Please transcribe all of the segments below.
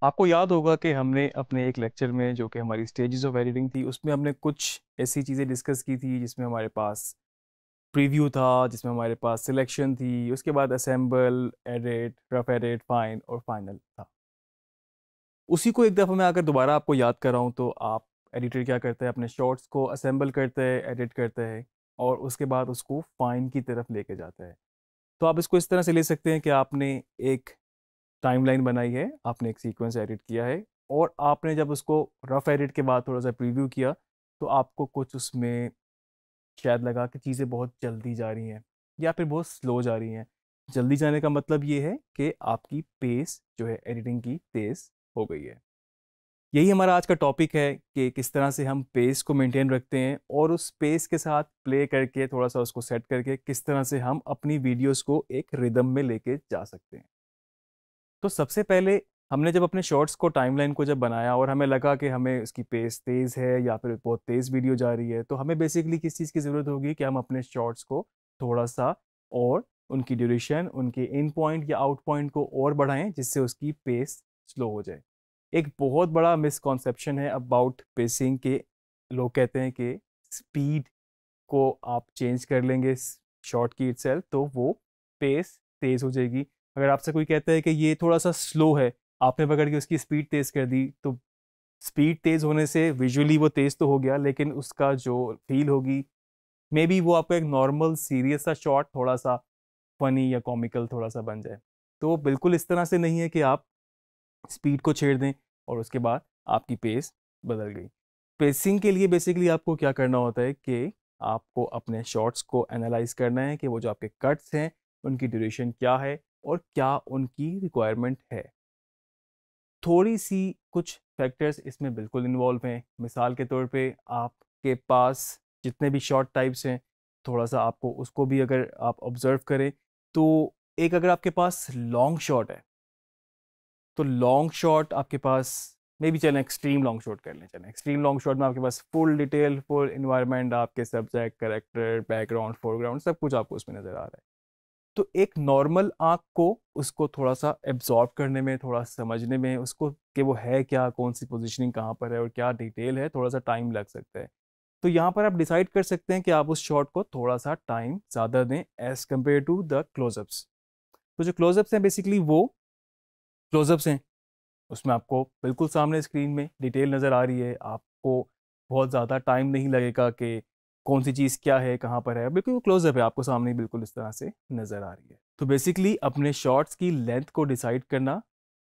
आपको याद होगा कि हमने अपने एक लेक्चर में जो कि हमारी स्टेजेस ऑफ एडिटिंग थी उसमें हमने कुछ ऐसी चीज़ें डिस्कस की थी जिसमें हमारे पास प्रीव्यू था, जिसमें हमारे पास सिलेक्शन थी, उसके बाद assemble, edit, rough edit, fine और फाइनल था। उसी को एक दफ़ा मैं अगर दोबारा आपको याद कर रहा हूँ तो आप एडिटर क्या करते हैं, अपने शॉर्ट्स को असेंबल करते हैं, एडिट करते हैं और उसके बाद उसको फाइन की तरफ लेके जाता है। तो आप इसको इस तरह से ले सकते हैं कि आपने एक टाइमलाइन बनाई है, आपने एक सीक्वेंस एडिट किया है और आपने जब उसको रफ एडिट के बाद थोड़ा सा प्रीव्यू किया तो आपको कुछ उसमें शायद लगा कि चीज़ें बहुत जल्दी जा रही हैं या फिर बहुत स्लो जा रही हैं। जल्दी जाने का मतलब ये है कि आपकी पेस जो है एडिटिंग की तेज़ हो गई है। यही हमारा आज का टॉपिक है कि किस तरह से हम पेस को मेंटेन रखते हैं और उस पेस के साथ प्ले करके थोड़ा सा उसको सेट करके किस तरह से हम अपनी वीडियोस को एक रिदम में लेके जा सकते हैं। तो सबसे पहले हमने जब अपने शॉर्ट्स को टाइमलाइन को जब बनाया और हमें लगा कि हमें उसकी पेस तेज़ है या फिर बहुत तेज़ वीडियो जा रही है, तो हमें बेसिकली किस चीज़ की ज़रूरत होगी कि हम अपने शॉर्ट्स को थोड़ा सा और उनकी ड्यूरेशन, उनके इन पॉइंट या आउट पॉइंट को और बढ़ाएं जिससे उसकी पेस स्लो हो जाए। एक बहुत बड़ा मिसकॉन्सेप्शन है अबाउट पेसिंग के, लोग कहते हैं कि स्पीड को आप चेंज कर लेंगे शॉर्ट की इटसेल्फ तो वो पेस तेज हो जाएगी। अगर आपसे कोई कहता है कि ये थोड़ा सा स्लो है, आपने पकड़ के उसकी स्पीड तेज कर दी तो स्पीड तेज होने से विजुअली वो तेज तो हो गया लेकिन उसका जो फील होगी, मे बी वो आपका एक नॉर्मल सीरियस सा शॉट थोड़ा सा फनी या कॉमिकल थोड़ा सा बन जाए। तो बिल्कुल इस तरह से नहीं है कि आप स्पीड को छेड़ दें और उसके बाद आपकी पेस बदल गई। पेसिंग के लिए बेसिकली आपको क्या करना होता है कि आपको अपने शॉट्स को एनालाइज करना है कि वो जो आपके कट्स हैं उनकी ड्यूरेशन क्या है और क्या उनकी रिक्वायरमेंट है। थोड़ी सी कुछ फैक्टर्स इसमें बिल्कुल इन्वॉल्व हैं। मिसाल के तौर पे आपके पास जितने भी शॉट टाइप्स हैं, थोड़ा सा आपको उसको भी अगर आप ऑब्जर्व करें तो एक अगर आपके पास लॉन्ग शॉट है तो लॉन्ग शॉट आपके पास, मे बी चलें एक्सट्रीम लॉन्ग शॉट कर लें, चलें एक्सट्रीम लॉन्ग शॉट में आपके पास फुल डिटेल, फुल इन्वायरमेंट, आपके सब्जेक्ट, करेक्टर, बैकग्राउंड, फोरग्राउंड सब कुछ आपको उसमें नज़र आ रहा है। तो एक नॉर्मल आंख को उसको थोड़ा सा एब्जॉर्ब करने में, थोड़ा समझने में उसको कि वो है क्या, कौन सी पोजीशनिंग कहाँ पर है और क्या डिटेल है, थोड़ा सा टाइम लग सकता है। तो यहाँ पर आप डिसाइड कर सकते हैं कि आप उस शॉट को थोड़ा सा टाइम ज़्यादा दें as compare to the closeups. तो जो क्लोजअप्स हैं बेसिकली वो क्लोजअप्स हैं, उसमें आपको बिल्कुल सामने स्क्रीन में डिटेल नज़र आ रही है, आपको बहुत ज़्यादा टाइम नहीं लगेगा कि कौन सी चीज़ क्या है, कहाँ पर है, बिल्कुल क्लोजअप है आपको सामने बिल्कुल इस तरह से नज़र आ रही है। तो बेसिकली अपने शॉर्ट्स की लेंथ को डिसाइड करना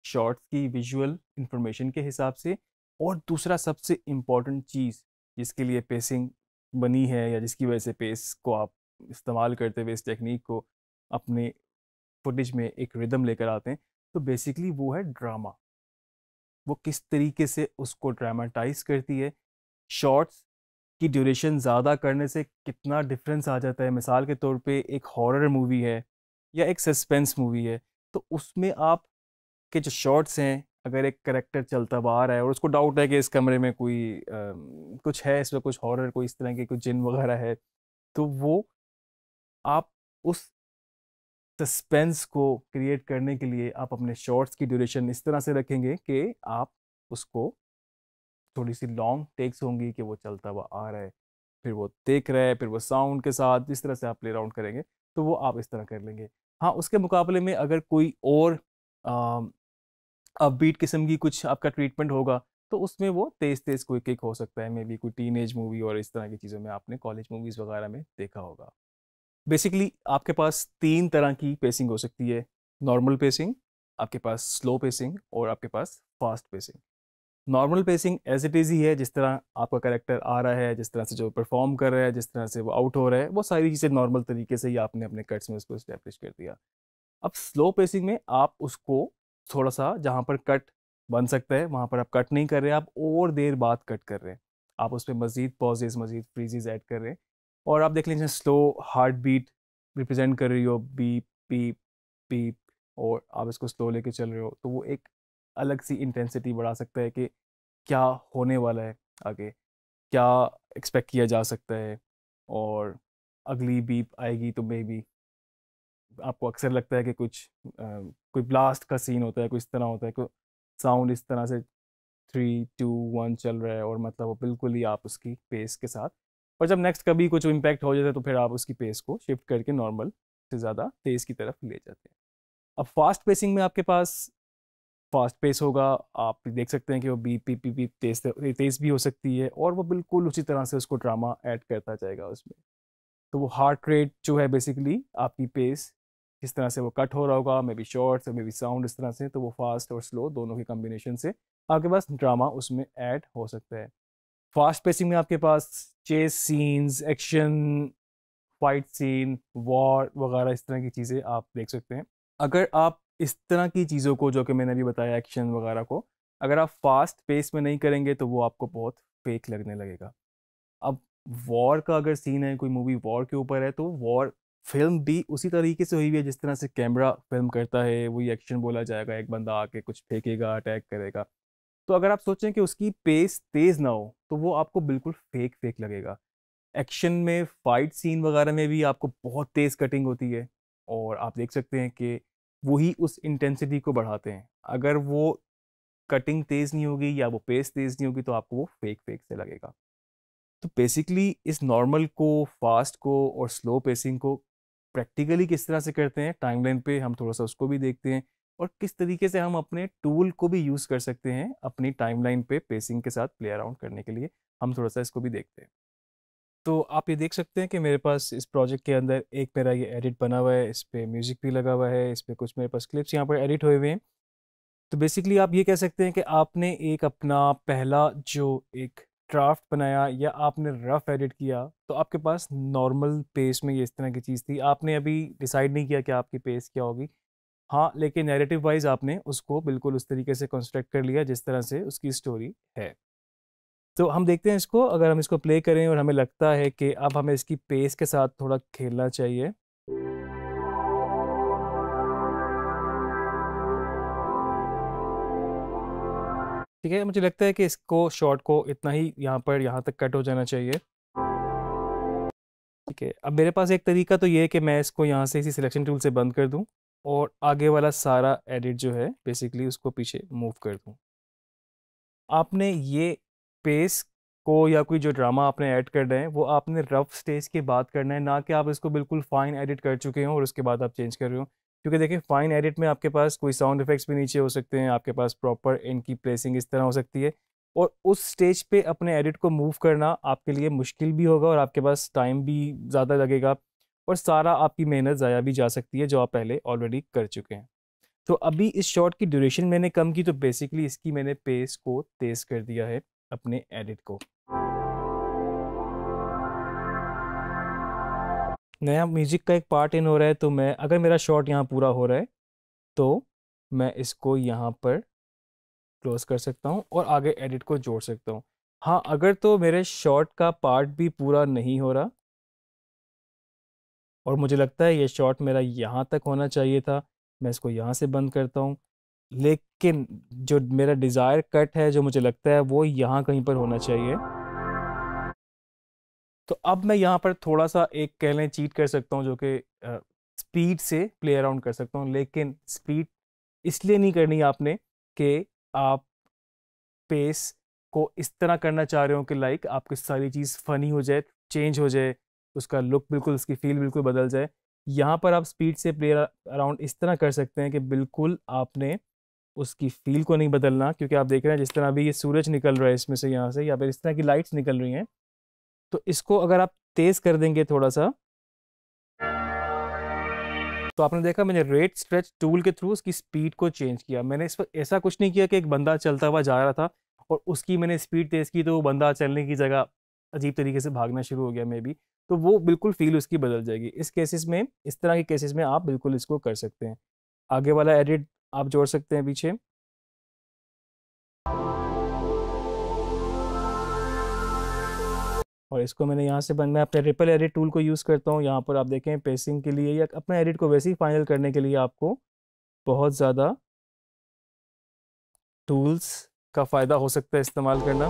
शॉर्ट्स की विजुअल इंफॉर्मेशन के हिसाब से। और दूसरा सबसे इम्पॉर्टेंट चीज़ जिसके लिए पेसिंग बनी है या जिसकी वजह से पेस को आप इस्तेमाल करते हुए इस टेक्निक को अपने फुटेज में एक रिदम लेकर आते हैं, तो बेसिकली वो है ड्रामा। वो किस तरीके से उसको ड्रामेटाइज करती है। शॉर्ट्स की ड्यूरेशन ज़्यादा करने से कितना डिफरेंस आ जाता है। मिसाल के तौर पे एक हॉरर मूवी है या एक सस्पेंस मूवी है, तो उसमें आप के जो शॉर्ट्स हैं, अगर एक करेक्टर चलता हुआ आ रहा है और उसको डाउट है कि इस कमरे में कोई कुछ है, इसमें कुछ हॉरर, कोई इस तरह के कुछ जिन वगैरह है, तो वो आप उस सस्पेंस को क्रिएट करने के लिए आप अपने शॉर्ट्स की ड्यूरेशन इस तरह से रखेंगे कि आप उसको, थोड़ी सी लॉन्ग टेक्स होंगी कि वो चलता हुआ आ रहा है, फिर वो देख रहा है, फिर वो साउंड के साथ जिस तरह से आप प्ले अराउंड करेंगे तो वो आप इस तरह कर लेंगे। हाँ, उसके मुकाबले में अगर कोई और अपबीट किस्म की कुछ आपका ट्रीटमेंट होगा तो उसमें वो तेज तेज कोई किक हो सकता है, मे बी कोई टीनेज मूवी और इस तरह की चीज़ों में आपने कॉलेज मूवीज वगैरह में देखा होगा। बेसिकली आपके पास तीन तरह की पेसिंग हो सकती है। नॉर्मल पेसिंग, आपके पास स्लो पेसिंग और आपके पास fast pacing. Normal pacing as it is ही है, जिस तरह आपका करेक्टर आ रहा है, जिस तरह से जो परफॉर्म कर रहा है, जिस तरह से वो आउट हो रहा है, वो सारी चीज़ें नॉर्मल तरीके से ही आपने अपने कट्स में उसको इस्टेब्लिश कर दिया। अब स्लो पेसिंग में आप उसको थोड़ा सा, जहाँ पर कट बन सकता है वहाँ पर आप कट नहीं कर रहे, आप और देर बाद कट कर रहे हैं, आप उस पर मजीद पॉजेज, मजीद फ्रीजेज ऐड कर रहे हैं। और आप देख लीजिए स्लो हार्ट बीट रिप्रेजेंट कर रही हो, बीप बीप बीप, और आप इसको स्लो लेके चल रहे हो तो वो एक अलग सी इंटेंसिटी बढ़ा सकता है कि क्या होने वाला है आगे, क्या एक्सपेक्ट किया जा सकता है। और अगली बीप आएगी तो मे बी आपको अक्सर लगता है कि कुछ कोई ब्लास्ट का सीन होता है, कुछ इस तरह होता है, साउंड इस तरह से 3 2 1 चल रहा है और मतलब वो बिल्कुल ही आप उसकी पेस के साथ, और जब नेक्स्ट कभी कुछ इम्पैक्ट हो जाता है तो फिर आप उसकी पेस को शिफ्ट करके नॉर्मल से ज़्यादा तेज़ की तरफ ले जाते हैं। अब फास्ट पेसिंग में आपके पास फास्ट पेस होगा, आप देख सकते हैं कि वो बी पी पी पी तेज तेज भी हो सकती है और वो बिल्कुल उसी तरह से उसको ड्रामा ऐड करता जाएगा उसमें। तो वो हार्ट रेट जो है बेसिकली आपकी पेस जिस तरह से वो कट हो रहा होगा, may be shorts may be sound इस तरह से, तो वो फास्ट और स्लो दोनों के कम्बिनेशन से आपके पास ड्रामा उसमें ऐड हो सकता है। फास्ट पेसिंग में आपके पास chase scenes, action, fight scene, war वगैरह इस तरह की चीज़ें आप देख सकते हैं। अगर आप इस तरह की चीज़ों को जो कि मैंने अभी बताया एक्शन वगैरह को अगर आप फास्ट पेस में नहीं करेंगे तो वो आपको बहुत फेक लगने लगेगा। अब वॉर का अगर सीन है, कोई मूवी वॉर के ऊपर है, तो वॉर फिल्म भी उसी तरीके से हुई हुई है जिस तरह से कैमरा फिल्म करता है, वही एक्शन बोला जाएगा, एक बंदा आके कुछ फेंकेगा, अटैक करेगा। तो अगर आप सोचें कि उसकी पेस तेज ना हो तो वो आपको बिल्कुल फेक फेक लगेगा। एक्शन में फाइट सीन वगैरह में भी आपको बहुत तेज कटिंग होती है और आप देख सकते हैं कि वही उस इंटेंसिटी को बढ़ाते हैं। अगर वो कटिंग तेज नहीं होगी या वो पेस तेज नहीं होगी तो आपको वो फेक फेक से लगेगा। तो बेसिकली इस नॉर्मल को, फास्ट को और स्लो पेसिंग को प्रैक्टिकली किस तरह से करते हैं टाइमलाइन पे, हम थोड़ा सा उसको भी देखते हैं और किस तरीके से हम अपने टूल को भी यूज़ कर सकते हैं अपनी टाइमलाइन पे पेसिंग के साथ प्ले अराउंड करने के लिए। हम थोड़ा सा इसको भी देखते हैं। तो आप ये देख सकते हैं कि मेरे पास इस प्रोजेक्ट के अंदर एक मेरा ये एडिट बना हुआ है, इस पे म्यूज़िक भी लगा हुआ है, इस पे कुछ मेरे पास क्लिप्स यहाँ पर एडिट हुए हुए हैं। तो बेसिकली आप ये कह सकते हैं कि आपने एक अपना पहला जो एक ड्राफ्ट बनाया या आपने रफ एडिट किया तो आपके पास नॉर्मल पेस में ये इस तरह की चीज़ थी। आपने अभी डिसाइड नहीं किया कि आपकी पेस क्या होगी। हाँ, लेकिन नैरेटिव वाइज आपने उसको बिल्कुल उस तरीके से कंस्ट्रक्ट कर लिया जिस तरह से उसकी स्टोरी है। तो हम देखते हैं इसको, अगर हम इसको प्ले करें और हमें लगता है कि अब हमें इसकी पेस के साथ थोड़ा खेलना चाहिए। ठीक है, मुझे लगता है कि इसको शॉट को इतना ही यहाँ तक कट हो जाना चाहिए। ठीक है, अब मेरे पास एक तरीका तो ये है कि मैं इसको यहाँ से इसी सिलेक्शन टूल से बंद कर दूँ और आगे वाला सारा एडिट जो है बेसिकली उसको पीछे मूव कर दूँ। आपने ये पेस को या कोई जो ड्रामा आपने ऐड करना है वो आपने रफ स्टेज के बाद करना है, ना कि आप इसको बिल्कुल फाइन एडिट कर चुके हो और उसके बाद आप चेंज कर रहे हो। क्योंकि देखिए फाइन एडिट में आपके पास कोई साउंड इफेक्ट्स भी नीचे हो सकते हैं, आपके पास प्रॉपर इनकी प्लेसिंग इस तरह हो सकती है और उस स्टेज पे अपने एडिट को मूव करना आपके लिए मुश्किल भी होगा और आपके पास टाइम भी ज़्यादा लगेगा और सारा आपकी मेहनत ज़ाया भी जा सकती है जो आप पहले ऑलरेडी कर चुके हैं। तो अभी इस शॉट की ड्यूरेशन मैंने कम की तो बेसिकली इसकी मैंने पेस को तेज़ कर दिया है अपने एडिट को। नया म्यूजिक का एक पार्ट इन हो रहा है तो मैं, अगर मेरा शॉट यहाँ पूरा हो रहा है तो मैं इसको यहाँ पर क्लोज कर सकता हूँ और आगे एडिट को जोड़ सकता हूँ। हाँ, अगर तो मेरे शॉट का पार्ट भी पूरा नहीं हो रहा और मुझे लगता है ये शॉट मेरा यहाँ तक होना चाहिए था, मैं इसको यहाँ से बंद करता हूँ। लेकिन जो मेरा डिज़ायर कट है जो मुझे लगता है वो यहाँ कहीं पर होना चाहिए। तो अब मैं यहाँ पर थोड़ा सा एक कह लें चीट कर सकता हूँ जो कि स्पीड से प्ले अराउंड कर सकता हूँ, लेकिन स्पीड इसलिए नहीं करनी आपने कि आप पेस को इस तरह करना चाह रहे हो कि लाइक आपकी सारी चीज़ फ़नी हो जाए, चेंज हो जाए, उसका लुक बिल्कुल, उसकी फ़ील बिल्कुल बदल जाए। यहाँ पर आप स्पीड से प्ले अराउंड इस तरह कर सकते हैं कि बिल्कुल आपने उसकी फ़ील को नहीं बदलना, क्योंकि आप देख रहे हैं जिस तरह अभी ये सूरज निकल रहा है इसमें से यहाँ से या फिर इस तरह की लाइट्स निकल रही हैं, तो इसको अगर आप तेज़ कर देंगे थोड़ा-सा, तो आपने देखा मैंने रेट स्ट्रेच टूल के थ्रू उसकी स्पीड को चेंज किया। मैंने इस पर ऐसा कुछ नहीं किया कि एक बंदा चलता हुआ जा रहा था और उसकी मैंने स्पीड तेज़ की तो वो बंदा चलने की जगह अजीब तरीके से भागना शुरू हो गया मे बी, तो वो बिल्कुल फ़ील उसकी बदल जाएगी। इस केसेस में, इस तरह के केसेस में आप बिल्कुल इसको कर सकते हैं। आगे वाला एडिट आप जोड़ सकते हैं पीछे। और इसको मैंने यहाँ से मैं अपने रिपल एडिट टूल को यूज़ करता हूँ। यहाँ पर आप देखें पेसिंग के लिए या अपने एडिट को वैसे ही फाइनल करने के लिए आपको बहुत ज़्यादा टूल्स का फ़ायदा हो सकता है इस्तेमाल करना।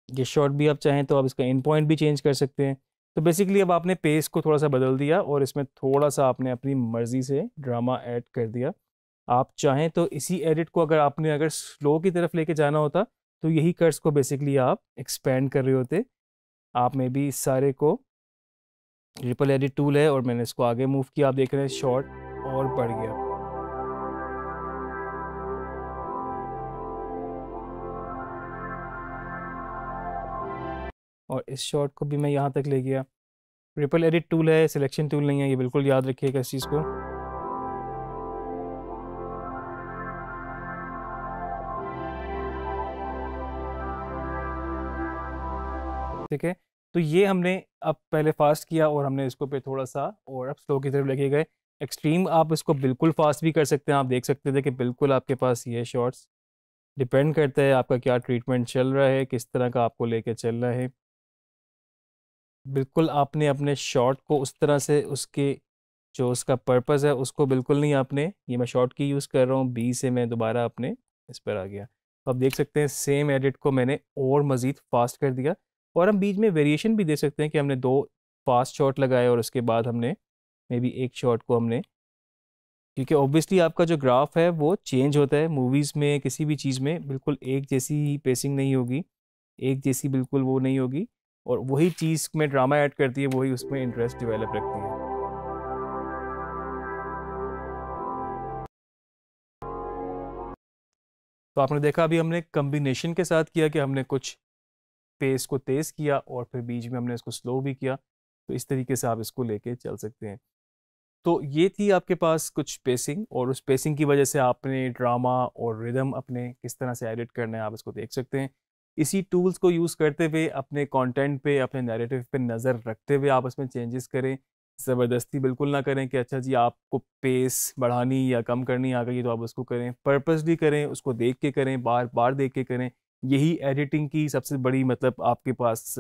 ये शॉट भी आप चाहें तो आप इसका इन पॉइंट भी चेंज कर सकते हैं। तो बेसिकली अब आपने पेस को थोड़ा सा बदल दिया और इसमें थोड़ा सा आपने अपनी मर्ज़ी से ड्रामा ऐड कर दिया। आप चाहें तो इसी एडिट को अगर स्लो की तरफ लेके जाना होता तो यही कर्स को बेसिकली आप एक्सपेंड कर रहे होते। आप में भी इस सारे को रिपल एडिट टूल है और मैंने इसको आगे मूव किया, आप देख रहे हैं शॉर्ट और बढ़ गया। और इस शॉट को भी मैं यहाँ तक ले गया। रिपल एडिट टूल है, सिलेक्शन टूल नहीं है, ये बिल्कुल याद रखिएगा इस चीज़ को। ठीक है, तो ये हमने अब पहले फास्ट किया और हमने इसको पे थोड़ा सा और अब स्लो की तरफ लेके गए। एक्सट्रीम आप इसको बिल्कुल फास्ट भी कर सकते हैं, आप देख सकते थे कि बिल्कुल आपके पास ये शॉट्स डिपेंड करता है आपका क्या ट्रीटमेंट चल रहा है, किस तरह का आपको लेके चल रहा है। बिल्कुल आपने अपने शॉट को उस तरह से उसके जो उसका पर्पस है उसको बिल्कुल नहीं आपने, ये मैं शॉर्ट की यूज़ कर रहा हूँ, बी से मैं दोबारा अपने इस पर आ गया। तो आप देख सकते हैं सेम एडिट को मैंने और मज़ीद फास्ट कर दिया। और हम बीच में वेरिएशन भी दे सकते हैं कि हमने 2 फास्ट शॉट लगाए और उसके बाद हमने मे बी एक शॉट को हमने, क्योंकि ऑब्वियसली आपका जो ग्राफ है वो चेंज होता है मूवीज़ में, किसी भी चीज़ में बिल्कुल एक जैसी पेसिंग नहीं होगी, एक जैसी बिल्कुल वो नहीं होगी, और वही चीज़ में ड्रामा ऐड करती है, वही उसमें इंटरेस्ट डेवलप रखती है। तो आपने देखा अभी हमने कम्बिनेशन के साथ किया कि हमने कुछ पेस को तेज़ किया और फिर बीच में हमने इसको स्लो भी किया। तो इस तरीके से आप इसको लेके चल सकते हैं। तो ये थी आपके पास कुछ पेसिंग, और उस पेसिंग की वजह से आपने ड्रामा और रिदम अपने किस तरह से एडिट करना है आप इसको देख सकते हैं। इसी टूल्स को यूज़ करते हुए अपने कंटेंट पे, अपने नैरेटिव पे नज़र रखते हुए आप इसमें चेंजेस करें। ज़बरदस्ती बिल्कुल ना करें कि अच्छा जी आपको पेस बढ़ानी या कम करनी आ गई तो आप उसको करें, पर्पसली करें, उसको देख के करें, बार बार देख के करें। यही एडिटिंग की सबसे बड़ी मतलब आपके पास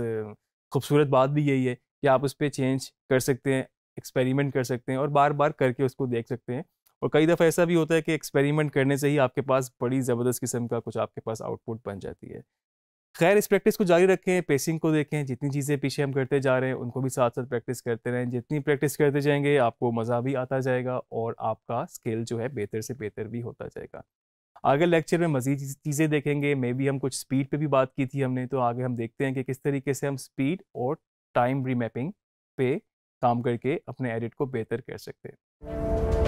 खूबसूरत बात भी यही है कि आप उस पर चेंज कर सकते हैं, एक्सपेरिमेंट कर सकते हैं और बार बार करके उसको देख सकते हैं। और कई दफ़ा ऐसा भी होता है कि एक्सपेरिमेंट करने से ही आपके पास बड़ी ज़बरदस्त किस्म का कुछ आपके पास आउटपुट बन जाती है। खैर, इस प्रैक्टिस को जारी रखें, पेसिंग को देखें, जितनी चीज़ें पीछे हम करते जा रहे हैं उनको भी साथ साथ प्रैक्टिस करते रहें। जितनी प्रैक्टिस करते जाएंगे आपको मज़ा भी आता जाएगा और आपका स्किल जो है बेहतर से बेहतर भी होता जाएगा। आगे लेक्चर में मज़ीद चीज़ें देखेंगे, मे बी हम कुछ स्पीड पे भी बात की थी हमने, तो आगे हम देखते हैं कि किस तरीके से हम स्पीड और टाइम रीमैपिंग पे काम करके अपने एडिट को बेहतर कर सकते हैं।